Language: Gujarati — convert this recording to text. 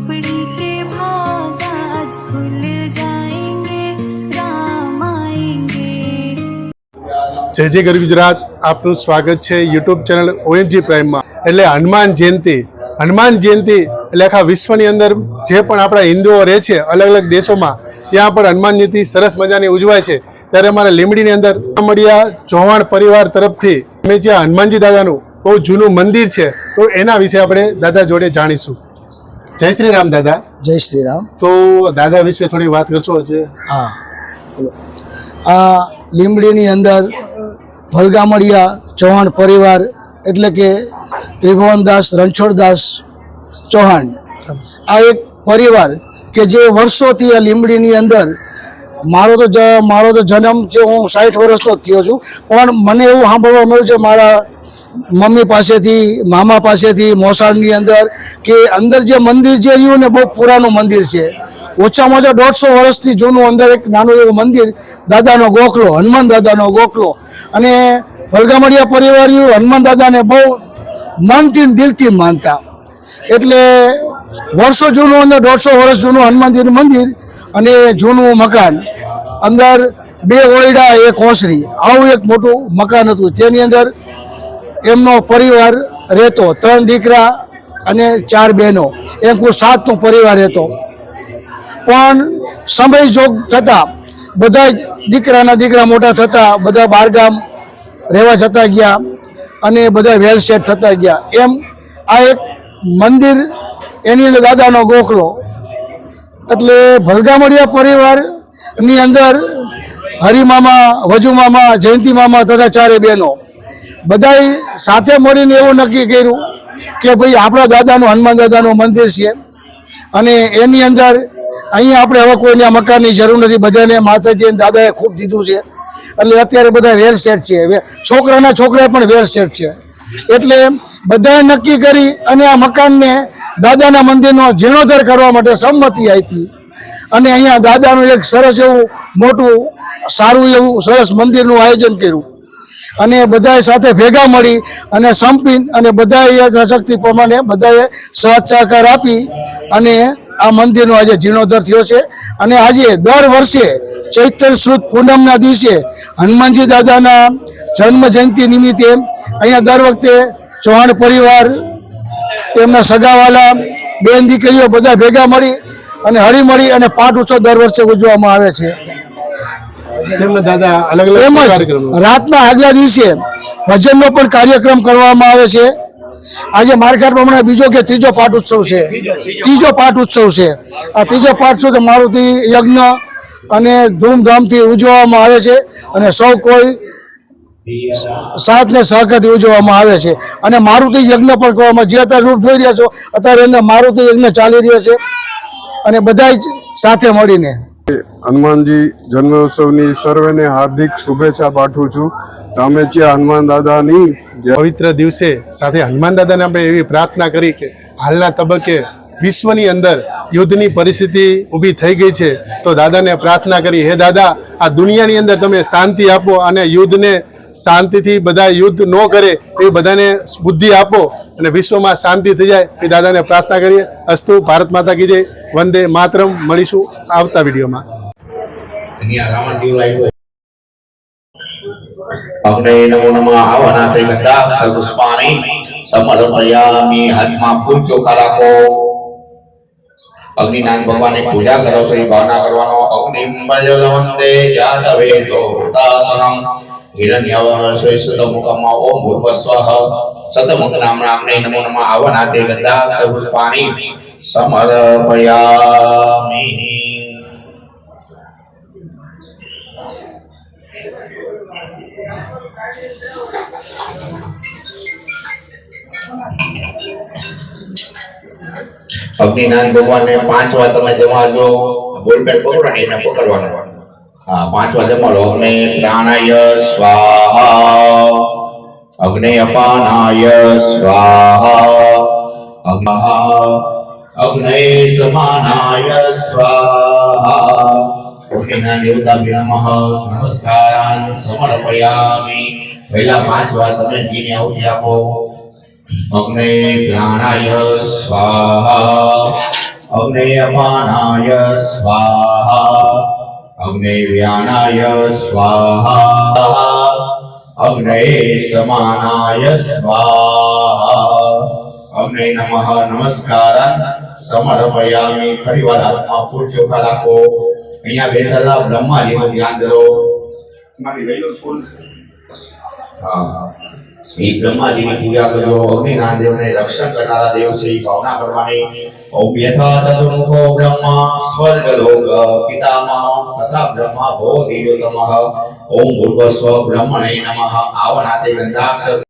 झोपड़ी के भाग आज खुल जाएंगे, राम आएंगे। जय जय गरी गुजरात, आपનું સ્વાગત છે યુટ્યુબ ચેનલ ઓએમજી પ્રાઇમમાં। એટલે હનુમાન જયંતિ એટલે આખા વિશ્વની અંદર જે પણ આપણા હિન્દુઓ રહે છે અલગ અલગ દેશોમાં, ત્યાં પણ હનુમાન જયંતિ સરસ મજાની ઉજવાય છે। ત્યારે અમારા લીંબડીની અંદર મળ્યા ચૌહાણ પરિવાર તરફથી અમે જ્યાં હનુમાનજી દાદાનું બહુ જૂનું મંદિર છે, તો એના વિશે આપણે દાદા જોડે જાણીશું। જય શ્રી રામ દાદા। જય શ્રી રામ। તો દાદા વિશે થોડી વાત કરશો? हाँ, आ લીંબડીની અંદર ભલગામડિયા ચૌહાણ પરિવાર એટલે કે ત્રિભુવનદાસ રણછોડદાસ ચૌહાણ આ એક પરિવાર કે જે વર્ષોથી આ લીંબડીની અંદર મારો તો જન્મ છે, હું 60 વર્ષનો થયો છું, પણ મને એવું સાંભળવા મળ્યું છે મારા મમ્મી પાસેથી, મામા પાસેથી, મોસાળની અંદર કે અંદર જે મંદિર જે રહ્યું ને બહુ પુરાનું મંદિર છે, ઓછામાં ઓછા 150 વર્ષથી જૂનું અંદર એક નાનું એવું મંદિર, દાદાનો ગોખલો, હનુમાન દાદાનો ગોખલો। અને ભલગામડિયા પરિવાર હનુમાન દાદાને બહુ મનથી દિલથી માનતા, એટલે વર્ષો જૂનું અંદર 150 વર્ષ જૂનું હનુમાનજીનું મંદિર અને જૂનું મકાન, અંદર 2 ઓરડા, 1 ઓસરી, આવું એક મોટું મકાન હતું। તેની અંદર એમનો પરિવાર રહેતો, 3 દીકરા અને 4 બહેનો, એમ કુલ 7નો પરિવાર રહેતો। પણ સમય જોગ થતાં બધા દીકરાના દીકરા મોટા થતા બધા બહારગામ રહેવા જતા ગયા અને બધા વેલ સેટ થતા ગયા। એમ આ એક મંદિર, એની અંદર દાદાનો ગોખલો, એટલે ભલગામડિયા પરિવારની અંદર હરિમામા, વજુમામા, જયંતિમામા તથા 4 બહેનો બધાય સાથે મળીને એવું નક્કી કર્યું કે ભાઈ આપણા દાદાનું, હનુમાન દાદાનું મંદિર છે અને એની અંદર અહીંયા આપણે હવે કોઈને મકાનની જરૂર નથી, બધાને માતાજી અને દાદાએ ખૂબ દીધું છે, એટલે અત્યારે બધા વેલ સેટ છે, છોકરા પણ વેલ સેટ છે। એટલે બધાએ નક્કી કરી અને આ મકાનને દાદાના મંદિરનો જીર્ણોદ્ધાર કરવા માટે સંમતિ આપી અને અહીંયા દાદાનું એક સરસ એવું મોટું સારું એવું સરસ મંદિરનું આયોજન કર્યું અને બધાએ સાથે ભેગા મળી અને સંપીન અને બધાએ યથાશક્તિ પ્રમાણે બધાએ સાથ સહકાર આપી અને આ મંદિરનો આજે જીર્ણોદ્ધાર થયો છે। અને આજે દર વર્ષે ચૈત્ર સુદ પૂનમના દિવસે હનુમાનજી દાદાના જન્મ જયંતિ નિમિત્તે અહીંયા દર વખતે ચૌહાણ પરિવાર, તેમના સગાવાલા, બેન દીકરીઓ બધા ભેગા મળી અને હળીમળી અને પાઠ ઉત્સવ દર વર્ષે ઉજવવામાં આવે છે। દાદા અલગ અલગ રાતના આગલા દિવસે ભજનનો પણ કાર્યક્રમ કરવામાં આવે છે। આજે માર્કેટ પ્રમાણે બીજો કે ત્રીજો પાઠ ઉત્સવ છે, ત્રીજો પાઠ ઉત્સવ છે। આ ત્રીજો પાઠ ઉત્સવ મારુતિ યજ્ઞ અને ધૂમધામથી ઉજવવામાં આવે છે અને સૌ કોઈ સાથને સહકારથી ઉજવવામાં આવે છે અને મારુતિ યજ્ઞ પણ કરવામાં, જે અત્યારે રૂપ જોઈ રહ્યા છો અત્યારે અંદર મારુતિ યજ્ઞ ચાલી રહ્યો છે અને બધા જ સાથે મળીને। હનુમાનજી જન્મોત્સવની સર્વેને હાર્દિક શુભેચ્છા પાઠવું છું। તમે ત્યાં હનુમાન દાદાની પવિત્ર દિવસે સાથે હનુમાન દાદાને આપણે એવી પ્રાર્થના કરી કે હાલના તબક્કે વિશ્વની અંદર યુદ્ધની પરિસ્થિતિ ઊભી થઈ ગઈ છે, તો દાદાને પ્રાર્થના કરી, હે દાદા, આ દુનિયાની અંદર તમે શાંતિ આપો અને યુદ્ધને શાંતિથી બધા યુદ્ધ ન કરે એ બધાને બુદ્ધિ આપો અને વિશ્વમાં શાંતિ થઈ જાય, એ દાદાને પ્રાર્થના કરીએ। અસ્તુ, ભારત માતા કી જય, વંદે માતરમ। મળીશું આવતા વિડીયોમાં। અગ્ને નમો નમઃ આવનાતે ગંધા પુષ્પાણિ સમર્પયામિ। હાથમાં ફૂલ ચોખા રાખો, અગ્નિનાથ ભગવાનની પૂજા કરો છો એ ભાવના કરવાનો। અગ્નિમ વંદે યાદવે દોતાસનમ હિરણ્યવર્ષે સદમુખમ ઓમ ભૂર્ભસ્વઃ સદમુખ નામ્ને નમો નમઃ આવનાતે ગંધા પુષ્પાણિ સમર્પયામિ। અગ્નિનાથ ભગવાનને 5 વાર તમે જમાડજો, બોલપેન પકડો ને એને પકડવાનો। હા, 5 વાર જમાડો। અગ્નિ પ્રાણાય સ્વાહા, અગ્નિ અપાનાય સ્વાહા, અગ્નિ સમાનાય સ્વાહા। અગ્નિના દેવતાભ્યો નમઃ નમસ્કારાન સમર્પયામિ। પહેલા 5 વાર તમે જીને આહુતિ આપો। અગ્નિ પ્રાણાય સ્વાહા, અગ્ને અપાનાય સ્વાહા અગ્ને વ્યાનાય સ્વાહા અગ્ને સમાનાય સ્વાહા અગ્ને નમઃ નમસ્કારં સમર્પયામિ. ફરીવાર હાથમાં ફૂલ ચોખા રાખો. અહીંયા બેઠેલા બ્રહ્માજીનું ધ્યાન કરો. હા, એ બ્રહ્માજીની પૂજા કરજો. અગ્નિનાથ દેવને રક્ષણ કરનારા દેવ છે એ ભાવના કરવાની. ઓમ યથા ચતુર્મુખો બ્રહ્મા સ્વર્ગલોક પિતામહ તથા બ્રહ્મા ભો દિવ્યોતમઃ. ઓમ ભૂર્ભુવઃ બ્રહ્મણે નમઃ. આવનાતે ગંધાક્ષર